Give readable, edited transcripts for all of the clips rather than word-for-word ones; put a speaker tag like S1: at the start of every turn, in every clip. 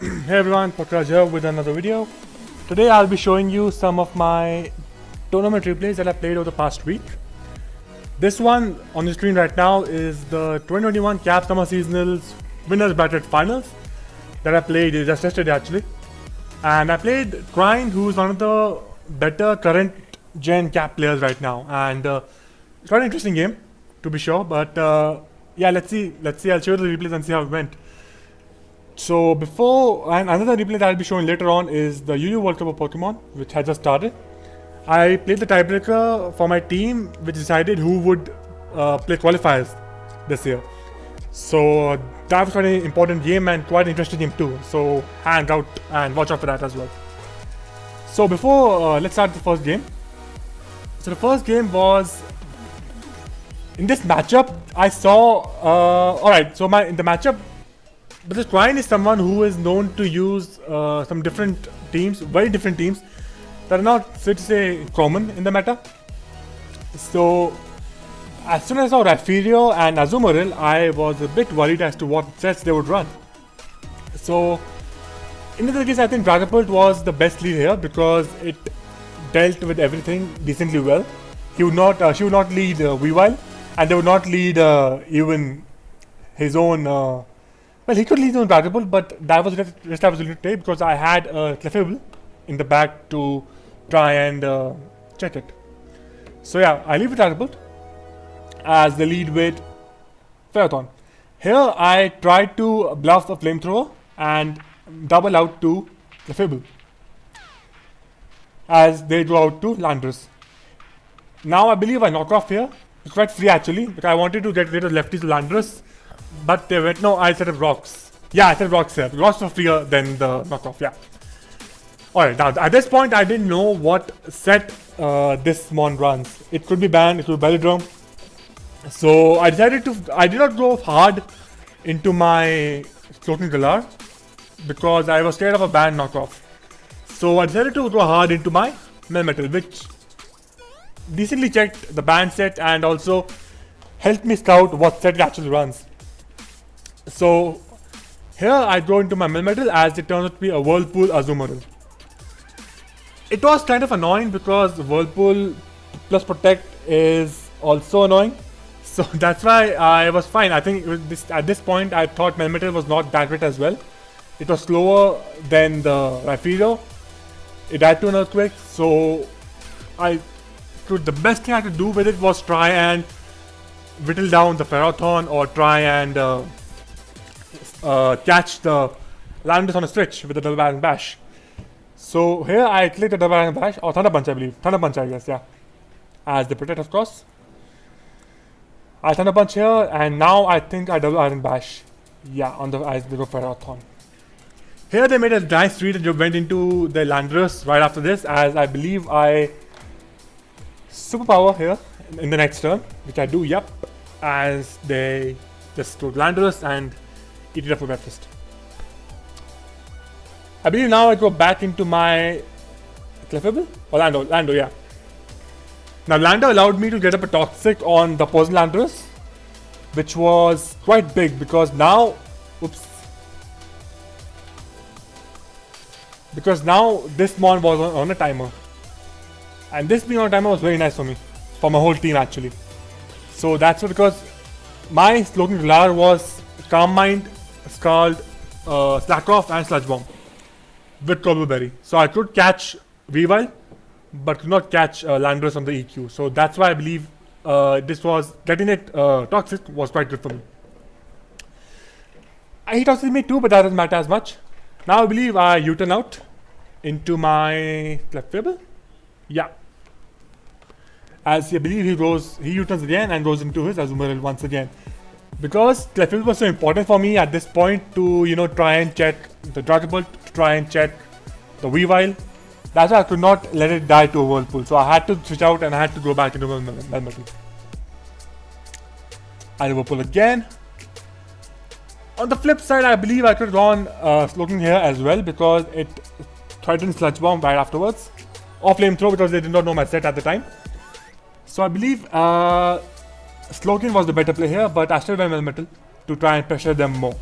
S1: Hey everyone, Pakraj here with another video. Today I'll be showing you some of my tournament replays that I played over the past week. This one on the screen right now is the 2021 CAP Summer Seasonals Winners Bracket Finals that I played just yesterday actually. And I played Trine, who's one of the better current gen CAP players right now. And it's quite an interesting game, to be sure. But yeah, let's see. I'll show you the replays and see how it went. So before, and another replay that I'll be showing later on is the UU World Cup of Pokemon, which had just started. I played the tiebreaker for my team, which decided who would play qualifiers this year. So that was quite an important game and quite an interesting game too. So hang out and watch out for that as well. So before, let's start the first game. So the first game was in this matchup. I saw. Alright, so in the matchup. But this Trine is someone who is known to use some different teams, very different teams that are not, so to say, common in the meta. So, as soon as I saw Raphirio and Azumarill, I was a bit worried as to what sets they would run. So, in this case, I think Dragapult was the best lead here because it dealt with everything decently well. She would not lead Weavile, and they would not lead even his own. Well, he could lead on Dragapult, but that was just I was willing to take because I had a Clefable in the back to try and check it. So yeah, I leave with Dragapult as the lead with Ferrothorn. Here I tried to bluff a Flamethrower and double out to Clefable as they drew out to Landorus. Now I believe I knock off here. It's quite free actually, but I wanted to get rid of lefties to Landorus. But they went, no, I set up rocks. Yeah, I set up rocks here. Rocks were freer than the knockoff, yeah. Alright, now at this point I didn't know what set this Mon runs. It could be Ban, it could be Bellydrum. So I decided I did not go hard into my Floating Galar because I was scared of a Ban knockoff. So I decided to go hard into my Melmetal, which decently checked the Ban set and also helped me scout what set it actually runs. So here I go into my Melmetal as it turns out to be a Whirlpool Azumarill. It was kind of annoying because Whirlpool plus Protect is also annoying. So that's why I was fine. I think at this point I thought Melmetal was not that great as well. It was slower than the Raphirio. It had to an Earthquake. So the best thing I could do with it was try and whittle down the Ferrothorn or try and catch the Landorus on a stretch with the Double Barrel Bash. So here I click the Double Barrel Bash, or Thunder Punch I believe. Thunder Punch I guess, yeah. As the Protect of course. I Thunder Punch here and now I think I Double Iron Bash. Yeah, on the as the Ferrothorn. Here they made a nice read and went into the Landorus right after this as I believe I Superpower here in the next turn, which I do, yep. As they just go to Landorus and eat it up for breakfast. I believe now I go back into my Clefable or Lando, yeah. Now Lando allowed me to get up a Toxic on the opposing Landorus, which was quite big because now, because now this Mon was on a timer, and this being on a timer was very nice for me, for my whole team actually. So that's because my Slogan Galar was Calm Mind, Scald, Slack Off and Sludge Bomb with Turbo Berry. So I could catch Weavile but could not catch Landorus on the EQ. So that's why I believe this was getting it Toxic was quite good for me. He Toxic me too, but that doesn't matter as much. Now I believe I U-turn out into my Clefable. Yeah. As I believe he U-turns again and goes into his Azumarill once again. Because Clefable was so important for me at this point to, try and check the Dragapult, to try and check the Weavile. That's why I could not let it die to a Whirlpool. So I had to switch out and I had to go back into Melmetal. I Whirlpool again. On the flip side, I believe I could have gone Slowking here as well because it threatened Sludge Bomb right afterwards. Or Flamethrower because they did not know my set at the time. So I believe Slowking was the better play here, but I still went Melmetal to try and pressure them more.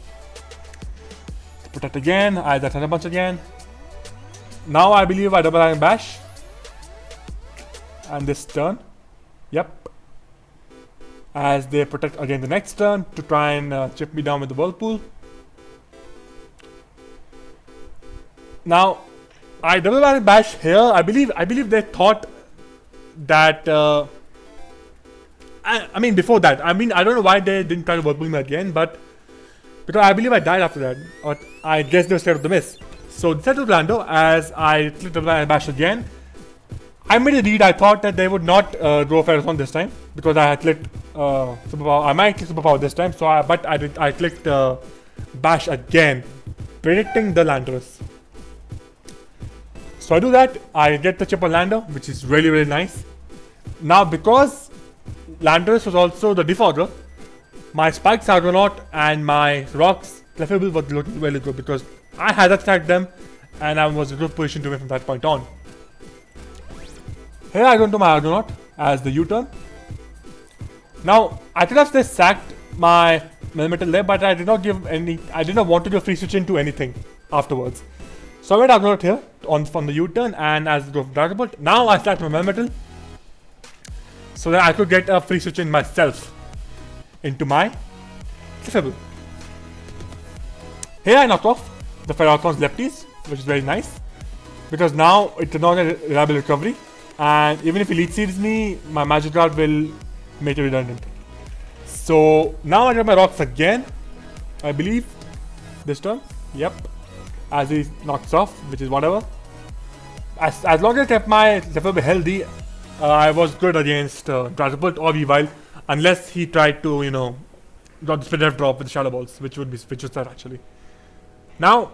S1: Protect again, I that Thunder Punch again. Now I believe I double iron bash. And this turn. Yep. As they protect again the next turn to try and chip me down with the Whirlpool. Now I double iron bash here. I believe they thought that I mean before that. I mean I don't know why they didn't try to Whirlpool me again, but because I believe I died after that. Or I guess they were scared of the miss. So instead of Orlando, as I clicked double iron bash again, I made a read. I thought that they would not go Ferrothorn this time because I had clicked Superpower. I might click Superpower this time, so I clicked Bash again, predicting the Landorus. So I do that. I get the chip on Lando, which is really nice. Now because Landorus was also the defogger, my Spikes Argonaut and my Rocks Clefable were looking really good because I had attacked them and I was in a good position to win from that point on. Here I go into my Argonaut as the U-turn. Now I could have just sacked my Melmetal there, but I did not want to do a free switch into anything afterwards. So I went Argonaut here from the U-turn, and as I go for Dragon Bolt, now I sacked my Melmetal so that I could get a free switch in myself into my Clefable. Here I knocked off the Ferrothorn's lefties, which is very nice because now it did not get reliable recovery. And even if he lead seeds me, my Magic Guard will make it redundant. So now I get my Rocks again, I believe, this turn. Yep. As he knocks off, which is whatever. As long as I kept my Clefable healthy, I was good against Dragon Bolt or Weavile, unless he tried to, got the Spinner drop with the Shadow Balls, which was that actually. Now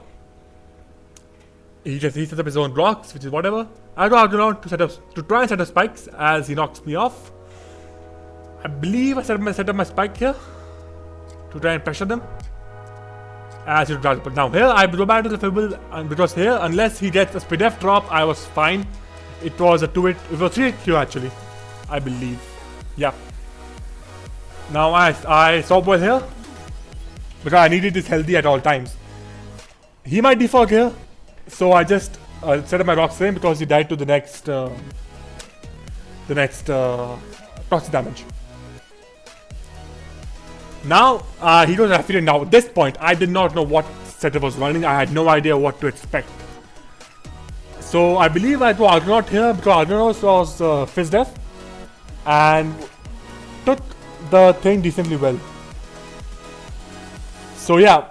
S1: he sets up his own Rocks, which is whatever. I go Argonaut to try and set up Spikes as he knocks me off. I believe I set up my Spike here to try and pressure them as he draws. But now here I go back to the Clefable, and because here unless he gets a Speed F drop, I was fine. It was a 3-hit Q actually, I believe. Yeah. Now I Sword Boil here because I needed this healthy at all times. He might defog here, so I just set up my Rocks for him because he died to the next toxic damage. Now he goes Raphido. Now at this point I did not know what setup was running. I had no idea what to expect. So I believe I go Argonaut here because Argonaut was Fizz Def and took the thing decently well. So yeah.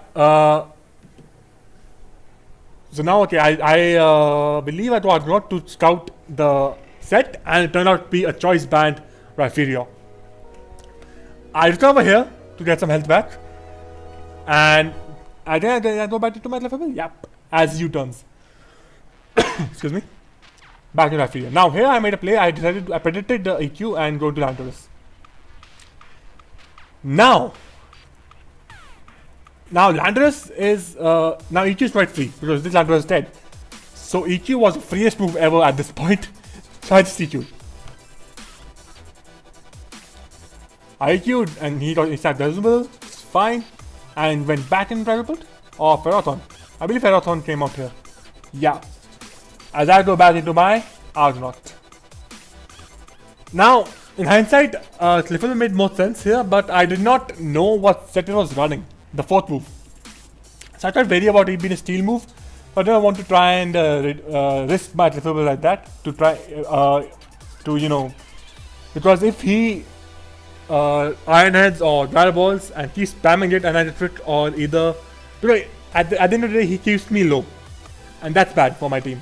S1: So now, okay, I believe I got Argonaut to scout the set, and it turned out to be a choice band Raphido. I recover here to get some health back, and I go back into my Clefable. Yep, as U-turns. Excuse me. Back to Raphido. Now here I made a play. I predicted the EQ and go to Landorus. Now Landorus is now EQ is quite free because this Landorus is dead. So EQ was the freest move ever at this point. So I just EQ'd. I EQ'd and he sacked Desmond, it's fine, and went back in Dragon Bolt or Ferrothorn. I believe Ferrothorn came out here. Yeah. As I go back into my Argonaut. Now, in hindsight, Clefable made more sense here, but I did not know what set it was running. The fourth move. So I tried vary about it being a steel move, but I don't want to try and risk my Clefable like that to try because if he Iron Heads or Dragon Balls and keeps spamming it and I crit or either because at the end of the day he keeps me low, and that's bad for my team.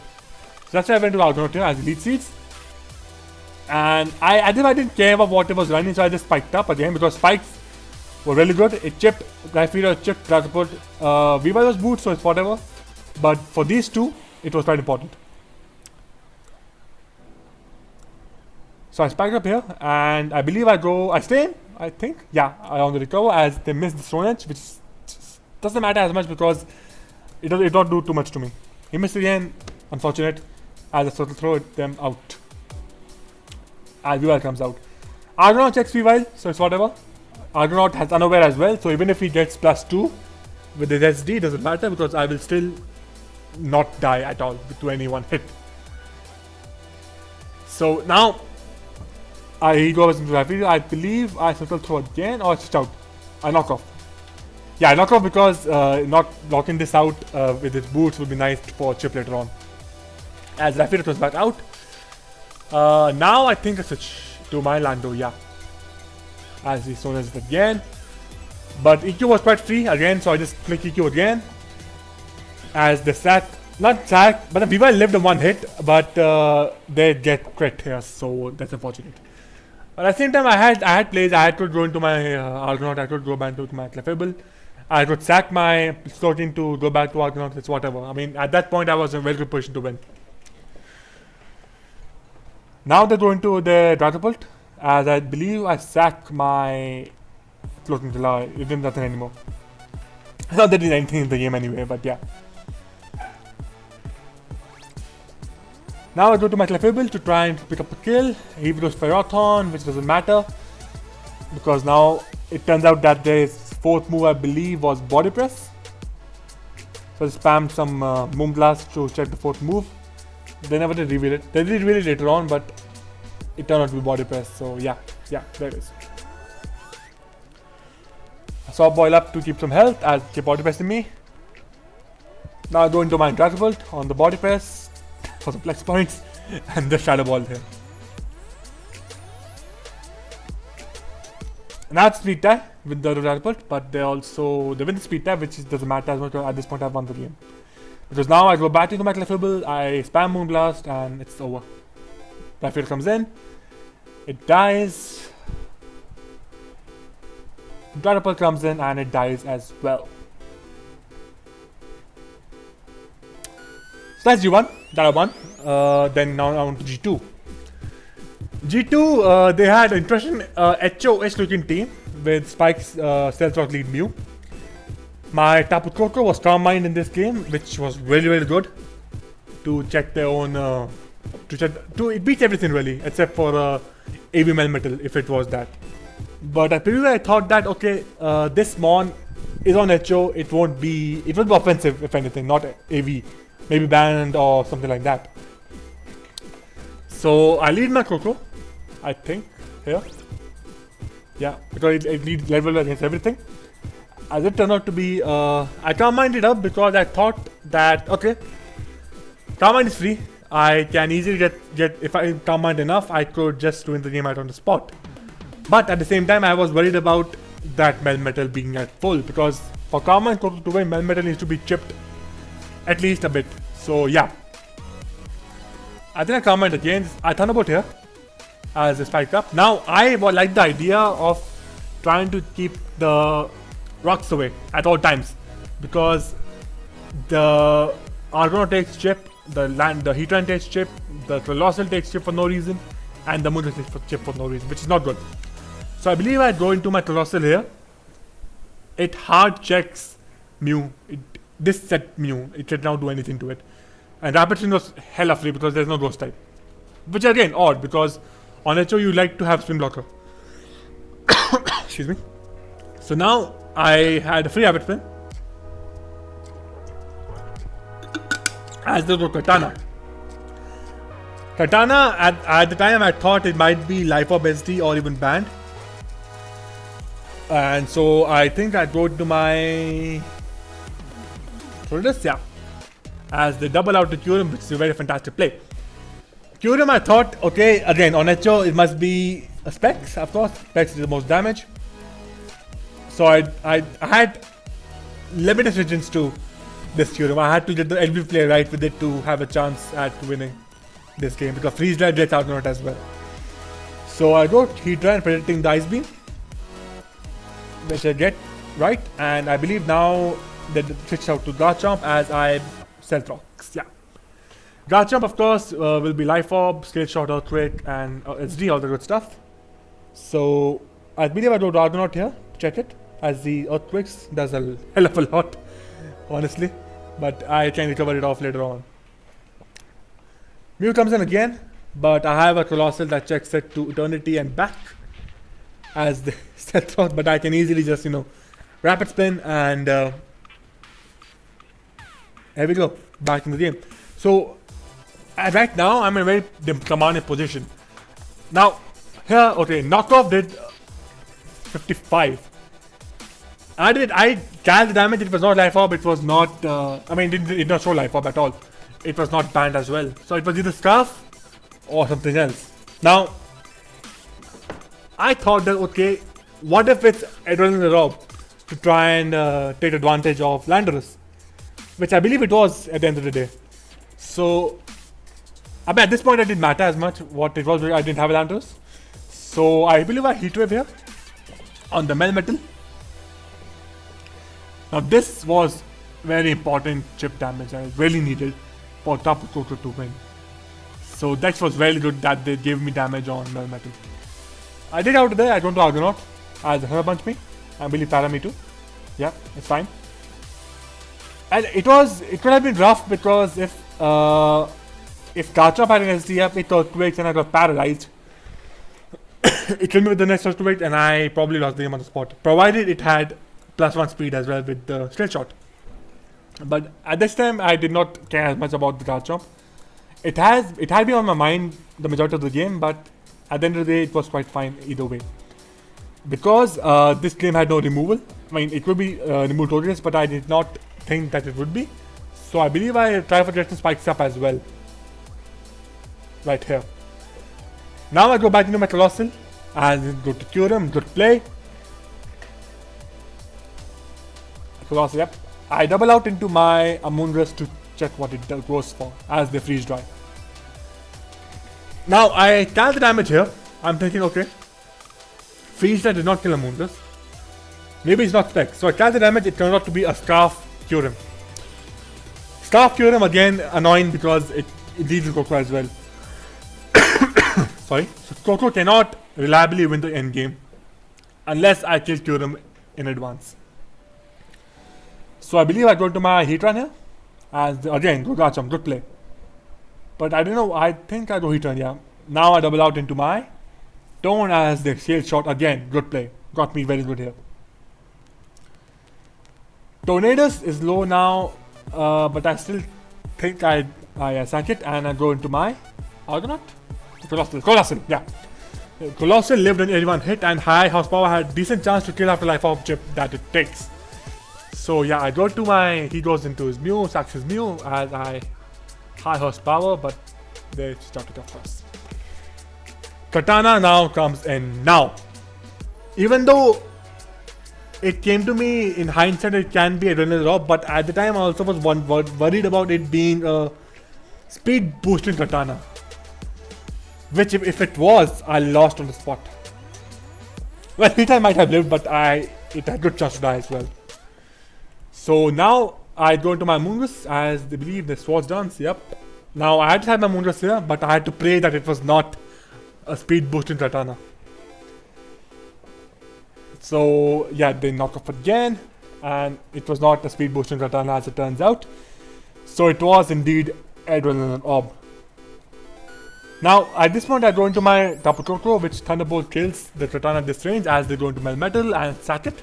S1: So that's why I went to Argonaut here as lead seeds. And I didn't care about what it was running, so I just spiked up again because spikes were really good. It chipped Raphido, chipped Dragon Bolt. Weavile was boot, so it's whatever. But for these two, it was quite important. So I spiked up here, and I believe I stay in, I think. Yeah, I on the recover as they missed the Stone Edge, which doesn't matter as much because it don't do too much to me. He missed again, unfortunate, as I sort of throw them out. As Weavile comes out. Argonaut checks Weavile, so it's whatever. Argonaut has Unaware as well, so even if he gets +2, with the SD, doesn't matter because I will still not die at all to any one hit. So now he goes into Rapido. I believe I circle throw again or switch out. I knock off. Yeah, I knock off because not locking this out with its boots would be nice for Chip later on. As Rapido throws back out. Now I think I switch to my Lando, yeah. As he throws it again. But EQ was quite free again, so I just click EQ again. As the sack, not sack, but the Viva lived in one hit, but they get crit here, so that's unfortunate. But at the same time, I had plays. I could go into my Argonaut, I could go back to my Clefable, I could sack my Slotin to go back to Argonaut, it's whatever. I mean, at that point, I was in a very good position to win. Now they go into the Catapult, as I believe I sack my Floating Tila. It did nothing anymore. Not that it did anything in the game anyway, but yeah. Now I go to my Clefable to try and pick up a kill. He goes Ferrothorn, which doesn't matter. Because now it turns out that his fourth move, I believe, was Body Press. So I spammed some Moonblast to check the fourth move. They never did reveal it. They did reveal it later on, but it turned out to be Body Press. So yeah, there it is. I saw Boil Up to keep some health as keep Body Pressing me. Now I go into my Catapult on the Body Press for some flex points and the Shadow Ball here. Now it's speed tie with the Catapult, but they win the speed tie, which doesn't matter as much. At this point I've won the game. Because now I go back into my Clefable, I spam Moonblast and it's over. Rapido comes in, it dies. Catapult comes in and it dies as well. So that's G1, that I won. Then now on to G2. G2, they had an interesting HOH looking team with Spike's Stealth Rock lead Mew. My Tapu Koko was Calm Mind in this game, which was really good to check their own. It beats everything really, except for AV Melmetal if it was that. But I thought that okay, this Mon is on HO, it won't be offensive if anything, not AV. Maybe banned or something like that. So I lead my Koko, I think, here. Yeah, because it leads level against everything. As it turned out to be, I Calm Mind it up because I thought that, okay, Calm Mind is free. I can easily get if I Calm Mind enough, I could just win the game out on the spot. But at the same time, I was worried about that Melmetal being at full because for Calm Mind Koko to win, Melmetal needs to be chipped at least a bit. So yeah, I think I Calm Mind again. I Thunderbolt here as a spike up. Now I like the idea of trying to keep the rocks away at all times because the Argonaut takes chip, the Heatran takes chip, the Colossal takes chip for no reason, and the Moon takes chip for no reason, which is not good. So I believe I go into my Colossal here. It hard checks Mew. This set Mew. It should not do anything to it. And Rapid Spin was hella free because there's no Ghost type. Which again odd because on HO you like to have Spin Blocker. Excuse me. So now I had a free Rapid Spin. As there was Katana. Katana at the time I thought it might be Life Orb SD or even banned. And so I think I go to my yeah, as they double out the Kyurem, which is a very fantastic play. Kyurem, I thought, okay, again on HO it must be a Specs, of course. Specs is the most damage. So I had limited restrictions to this Kyurem. I had to get the LB play right with it to have a chance at winning this game because Freeze Drive gets out on it as well. So I go Heatran predicting the Ice Beam, which I get right, and I believe now that switch out to Garchomp as I Stealth Rocks. Yeah, Garchomp of course will be Life Orb, Scale Shot, Earthquake, and SD, all the good stuff. So I believe I do Argonaut here, check it, as the Earthquakes does a hell of a lot, honestly, but I can recover it off later on. Mew comes in again, but I have a Colossal that checks it to Eternity and back as the Stealth Rock, but I can easily just, Rapid Spin and Here we go, back in the game. So right now I'm in a very commanding position. Now here, okay, knockoff did 55. I cast the damage. It was not life orb. It was not. I mean, it did not show life orb at all. It was not banned as well. So it was either scarf or something else. Now I thought that, okay, what if it's Adrenaline Rob to try and take advantage of Landorus, which I believe it was at the end of the day. So I mean, at this point it didn't matter as much what it was. I didn't have Landorus, so I believe I Heatwave here on the Melmetal. Now this was very important chip damage and really needed for Tapu Koko to win. So that was very good that they gave me damage on Melmetal. I did out there. I don't know Argonaut as Hunter Punch me. I believe Para me too. Yeah, it's fine. And it could have been rough because if Garchomp had an SDF, it earthquakes and I got paralyzed. It killed me with the next earthquake and I probably lost the game on the spot. Provided it had +1 speed as well with the Steel Shot. But at this time I did not care as much about the Garchomp. It had been on my mind the majority of the game, but at the end of the day it was quite fine either way. Because this game had no removal. I mean, it could be removed Tortoise, but I did not think that it would be. So I believe I try for getting spikes up as well. Right here. Now I go back into my Colossal and go to Kyurem, good play. Colossal, yep. I double out into my Amoonguss to check what it goes for as they freeze dry. Now I cast the damage here. I'm thinking, okay, freeze dry did not kill Amoonguss. Maybe it's not spec. So I cast the damage. It turned out to be a Scarf Kyurem. Scarf Kyurem again annoying because it deals with Koko as well. Sorry. So Koko cannot reliably win the end game unless I kill Kyurem in advance. So I believe I go to my Heatran here. As again, good Garchomp, good play. But I don't know, I think I go Heatran, yeah. Now I double out into my Tone as the Shell Shot again, good play. Got me very good here. Tornadus is low now, but I still think I sank it and I go into my Argonaut? Colossal, yeah. Colossal lived on 81 hit and high horsepower had decent chance to kill after life orb chip that it takes. So yeah, I go to my, he goes into his Mew, sacks his Mew as I high horsepower, but they started off first. Katana now comes in now. Even though it came to me in hindsight it can be Adrenaline Rob, but at the time I also was worried about it being a speed boosting Katana. Which if it was, I lost on the spot. Well, Rita might have lived, but it had good chance to die as well. So now I go into my Amoonguss as they believe the Swords Dance, yep. Now I had to have my Amoonguss here, but I had to pray that it was not a speed boosting Katana. So yeah, they knock off again, and it was not a speed boosting Katana as it turns out. So it was indeed Adrenaline Orb. Now at this point I go into my Tapu Koko, which Thunderbolt kills the Katana at this range as they go into Melmetal and sack it.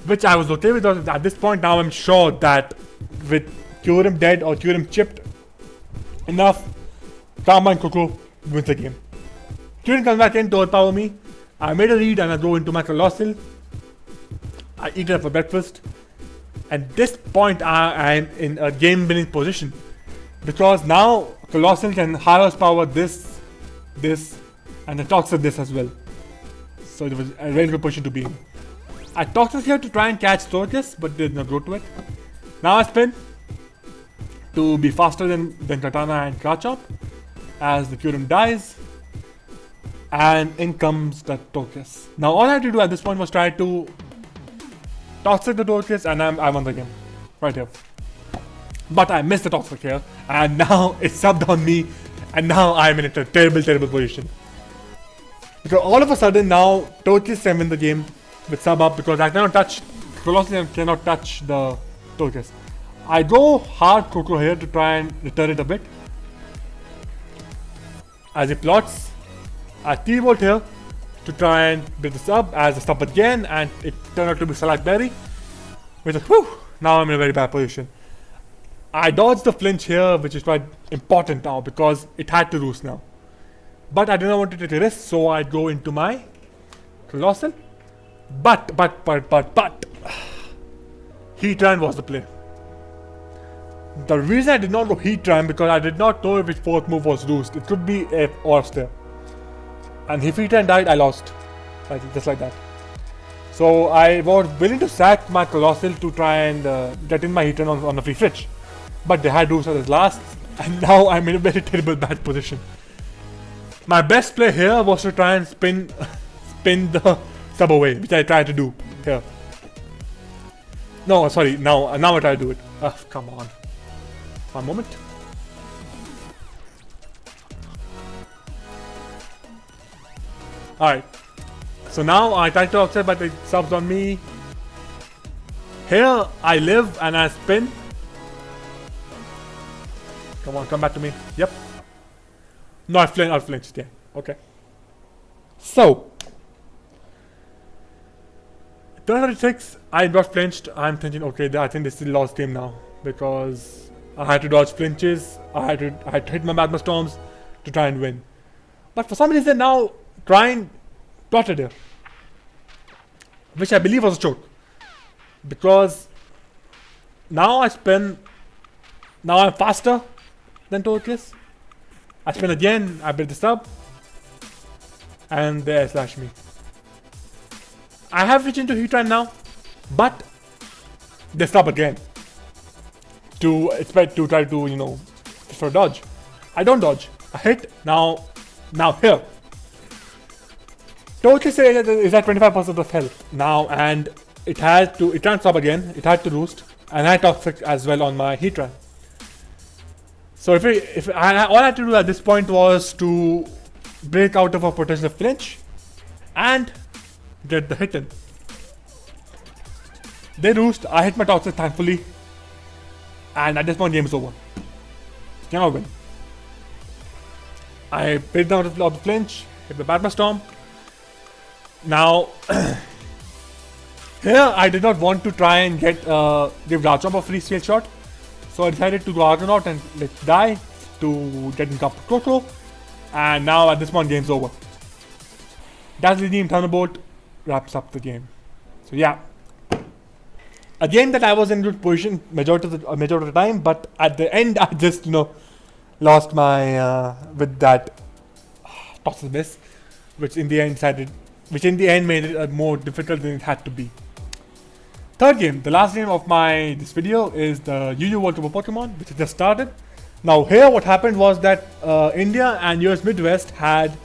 S1: Which I was okay with at this point. Now I'm sure that with Kyurem dead or Kyurem chipped enough, Karma and Koko wins the game. Kyurem comes back in to overpower me. I made a read and I go into my Colossal. I eat it up for breakfast. At this point I am in a game winning position. Because now Colossal can high horsepower this, and the Toxic this as well. So it was a very good position to be in. I Toxic here to try and catch Tortoise, but did not go to it. Now I spin to be faster than Katana and Garchomp as the Kyurem dies. And in comes the Tortoise. Now all I had to do at this point was try to Toxic the Tortoise and I'm on the game. Right here. But I missed the Toxic here and now it's subbed on me and now I'm in a terrible position. Because all of a sudden now Tortoise can win the game with sub up because I cannot touch, Colossal cannot touch the Tortoise. I go hard Koko here to try and return it a bit. As he plots, I T-Bolt here to try and bring this up as a stop again and it turned out to be Salak Berry. Which is, whew, now I'm in a very bad position. I dodged the flinch here, which is quite important now because it had to roost now. But I did not want to take a risk, so I go into my Colossal. But Heatran was the play. The reason I did not go Heatran because I did not know if his fourth move was roost. It could be F or Stare. And if Heatran died, I lost. Just like that. So I was willing to sack my Colossal to try and get in my Heatran on a free fetch. But they had roost at his last, and now I'm in a very terrible bad position. My best play here was to try and spin the sub away, which I tried to do here. No, sorry, now I try to do it. Come on. One moment. Alright. So now I try to offset, but it subs on me. Here I live and I spin. Come on, come back to me. Yep. No, I flinched. Yeah. Okay. So, turn 36, I got flinched. I'm thinking, okay, I think this is the lost game now because I had to dodge flinches. I had to hit my Magma Storms to try and win. But for some reason now, Trine plotted here, which I believe was a choke because now I spin. Now I'm faster than Tortoise. I spin again, I build this up, and they slash me. I have reached into Heatran now, but they stop again to expect to try to, for dodge. I don't dodge. I hit. Now here. Tortoise is at 25% of health now, and it can't stop again. It had to roost, and I toxic as well on my Heatran. So all I had to do at this point was to break out of a potential flinch and get the hit in. They roost, I hit my toxic thankfully, and at this point game is over. Cannot win. I break down the flinch, hit the Magma Storm. Now here I did not want to try and give Rajam a free scale shot. So I decided to go Argonaut and let die to get in Cup Crocro. And now at this point game's over. Dazzling Gleam Thunderbolt wraps up the game. So yeah. A game that I was in good position majority of the time, but at the end I just lost my with that toxic miss, which in the end made it more difficult than it had to be. Third game, the last game of this video is the UU World Cup of Pokemon, which just started. Now here what happened was that India and US Midwest had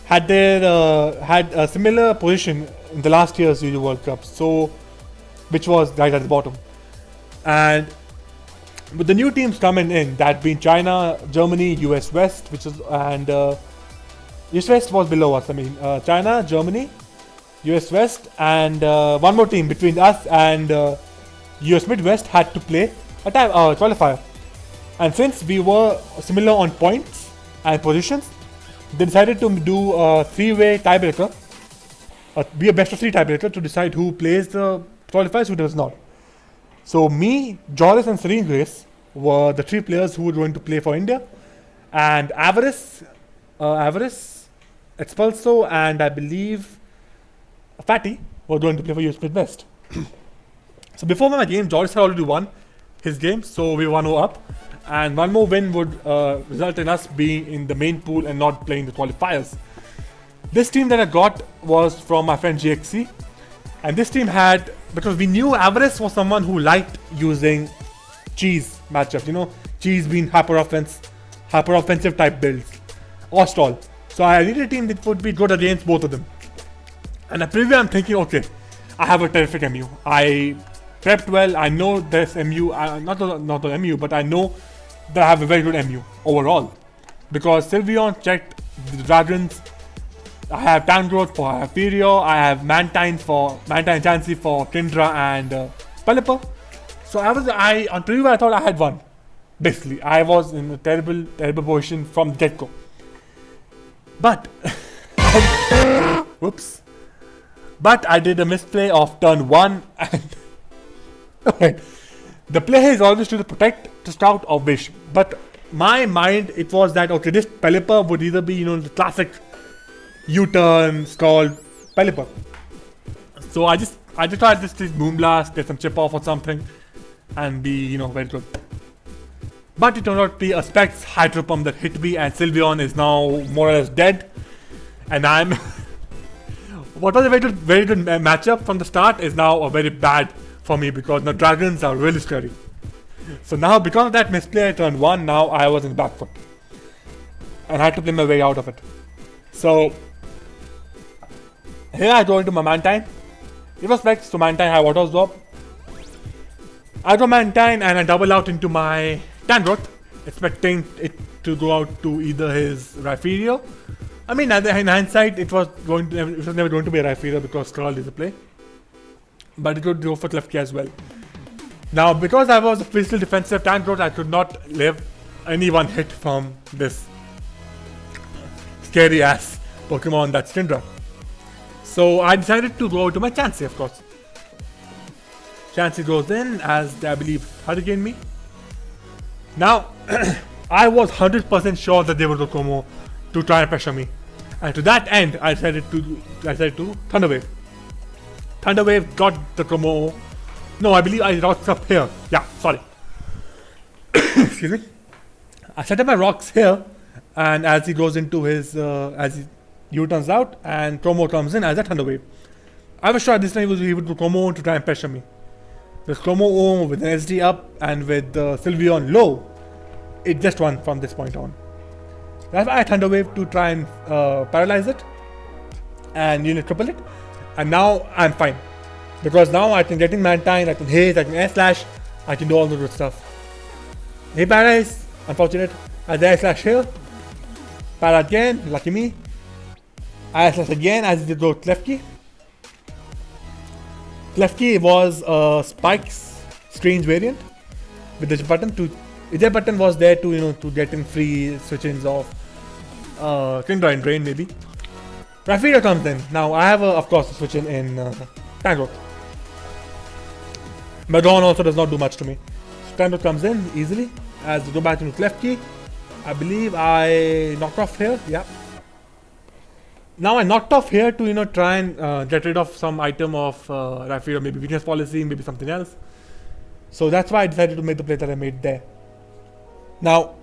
S1: a similar position in the last year's UU World Cup, so which was right at the bottom. And with the new teams coming in, that being China, Germany, US West, US West was below us. China, Germany, US West, and one more team between us and US Midwest had to play a qualifier. And since we were similar on points and positions, they decided to do a three-way tiebreaker, be a best of three tiebreaker to decide who plays the qualifiers, who does not. So me, Joris, and Serene Grace were the three players who were going to play for India, and Avarice, Expulso, and I believe Fatty were going to play for US Midwest. So before my game, Joris had already won his game, so we were 1-0 up, and one more win would result in us being in the main pool and not playing the qualifiers. This team that I got was from my friend GXC, and this team had, because we knew Avarice was someone who liked using cheese matchups, cheese being hyper offensive type builds, or stall. So I needed a team that would be good against both of them. And at preview I'm thinking, okay, I have a terrific MU. I prepped well, I know this MU, not the MU, but I know that I have a very good MU overall. Because Sylveon checked the Dragons, I have Tangrowth for Hyperior, I have Mantine Chansey for Kindra and Pelipper. So on preview I thought I had won. Basically, I was in a terrible position from the get-go. But whoops. But I did a misplay of turn 1 and The play here is always to protect, to scout, or wish. But my mind, it was that okay, this Pelipper would either be the classic U-turn stalled Pelipper. So I just tried this Moonblast, get some chip off or something, and be very good. But it turned out to be a Specs Hydro Pump that hit me, and Sylveon is now more or less dead. And I'm what was a very good matchup from the start is now a very bad for me because the dragons are really scary. So now because of that misplay at turn 1, now I was in the back foot. And I had to play my way out of it. So here I go into my Mantine. It was Specs, so Mantine had Water Absorb. I go Mantine and I double out into my Tangrowth, expecting it to go out to either his Rhyperior. I mean, in hindsight, it was never going to be a Rhyperior because Scald is a play. But it could go for Klefki as well. Now, because I was a physical defensive Tangrowth, I could not live any one hit from this scary ass Pokemon that's Syndra. So I decided to go to my Chansey, of course. Chansey goes in as I believe Hurricane me. Now, I was 100% sure that they would go Como to try and pressure me. And to that end, I decided to Thunder Wave. Thunder Wave got the Como. No, I believe I rocks up here. Yeah, sorry. Excuse me. I set up my rocks here, and as he goes into his, as he U-turns out, and Como comes in as a Thunder Wave. I was sure this time he would do Como to try and pressure me. With Como with an SD up and with Sylveon low, it just won from this point on. That's why I Thunder Wave to try and paralyze it and triple it. And now I'm fine. Because now I can get in Mantine, I can Haze, I can Air Slash, I can do all the good stuff. Hey Paralyze, unfortunate. As Air Slash here. Para again, lucky me. Air Slash again as it did Klefki. Klefki was a Spikes strange variant with the button to the button was there to to get in free switch-ins of Kingdra and Drain maybe. Rhyperior comes in. Now I have of course a switch in Tangrowth. Madron also does not do much to me. So Tangrowth comes in easily as we go back into Klefki. I believe I knocked off here. Yeah. Now I knocked off here to try and get rid of some item of Rhyperior, maybe weakness policy, maybe something else. So that's why I decided to make the play that I made there. Now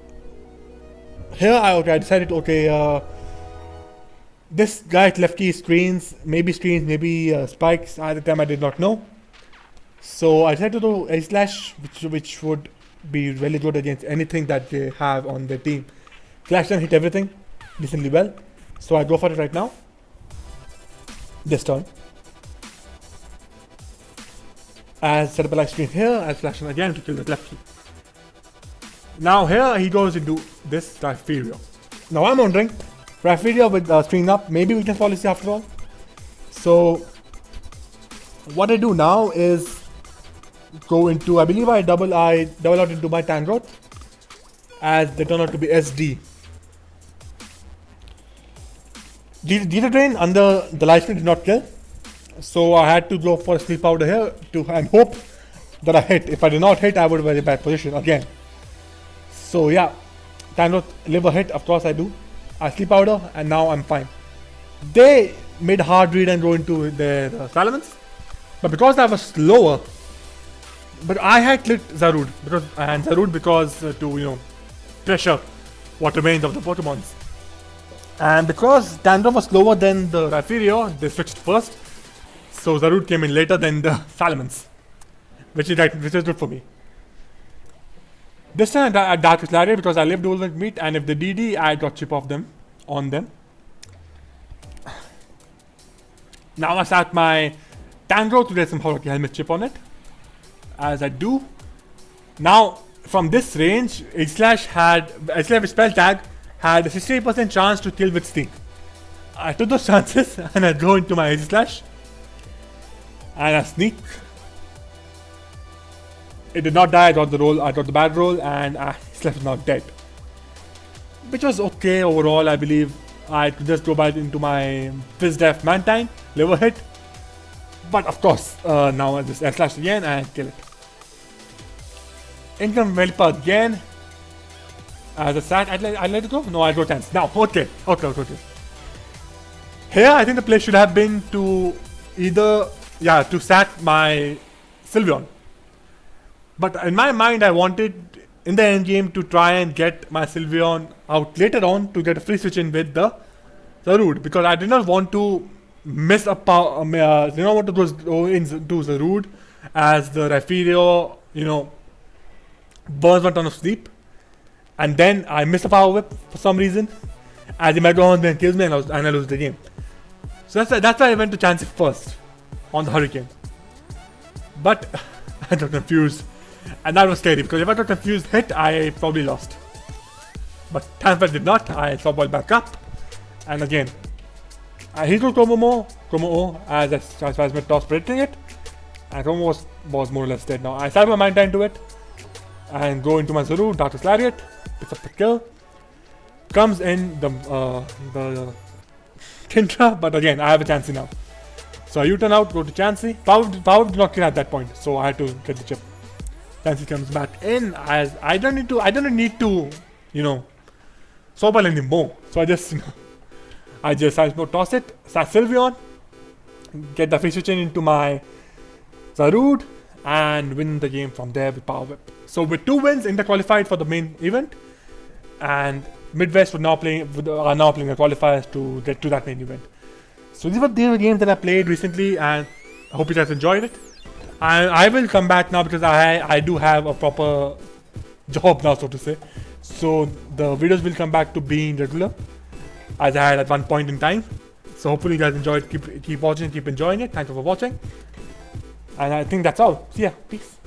S1: here I decided this guy Klefki screens, maybe spikes. At the time I did not know. So I decided to do a slash, which would be really good against anything that they have on their team. Flash and hit everything decently well. So I go for it right now. This turn. As set up a light screen here, I'll flash on again to kill the Klefki. Now here he goes into this Rhyperior. Now I'm wondering, Rhyperior with screen up, maybe weakness policy after all. So what I do now is go into, I believe I double out into my Tangrowth as they turn out to be SD. Data Drain under the light screen did not kill, so I had to go for a Sleep Powder here and hope that I hit. If I did not hit, I would be in a very bad position again. So yeah, Tangrowth live a hit, of course I do. I Sleep Powder and now I'm fine. They made a hard read and go into their Salamence, but because I was slower, but I had clicked Zarude because to pressure what remains of the Pokemons. And because Tangrowth was slower than the Rhyperior, they switched first. So Zarude came in later than the Salamence, which is good for me. This time I Dark Lariat because I lived Ultimate Meat, and if they DD, I got chip off them on them. Now I start my Tangrowth to get some Helmet chip on it. As I do. Now from this range, Edge-Slash with Spell Tag had a 68% chance to kill with Stink. I took those chances and I go into my Edge-Slash and I sneak. It did not die, I got the bad roll, and Edge-Slash is now dead. Which was okay overall. I believe I could just go back into my Fizdef Mantine, liver hit. But of course, now I just Edge-Slash again and kill it. Income developer again. As a sat, I let it go? No, I go chance. Now, okay. Here, I think the play should have been to either, to sat my Sylveon. But in my mind, I wanted in the end game to try and get my Sylveon out later on to get a free switch in with the Zarude, because I did not want to miss a power. Did not want to go into Zarude as the Raphidio, burns one ton of sleep, and then I miss a power whip for some reason, as the Megalodon then kills me and I lose the game. So that's why I went to Chansey first on the Hurricane. But I got confused, and that was scary because if I got confused hit, I probably lost. But Tanfed did not. I saw ball back up, and again, he threw Chromo O as my toss predicting it, and Chromo was more or less dead now. I sat my mind into it and go into my Zarude, Darkness Lariat, picks up the kill, comes in the Tintra, but again I have a Chansey now. So I U-turn out, go to Chansey. Power did not kill at that point, so I had to get the chip. Chansey comes back in as I don't need to, Sobal anymore. So I just toss it, start Sylveon, get the free switch into my Zarude, and win the game from there with Power Whip. So with 2 wins, Inter qualified for the main event, and Midwest are now playing the qualifiers to get to that main event. So these were the games that I played recently, and I hope you guys enjoyed it. I will come back now because I do have a proper job now, so to say. So the videos will come back to being regular, as I had at one point in time. So hopefully you guys enjoyed. Keep watching, keep enjoying it. Thanks for watching. And I think that's all. See ya. Peace.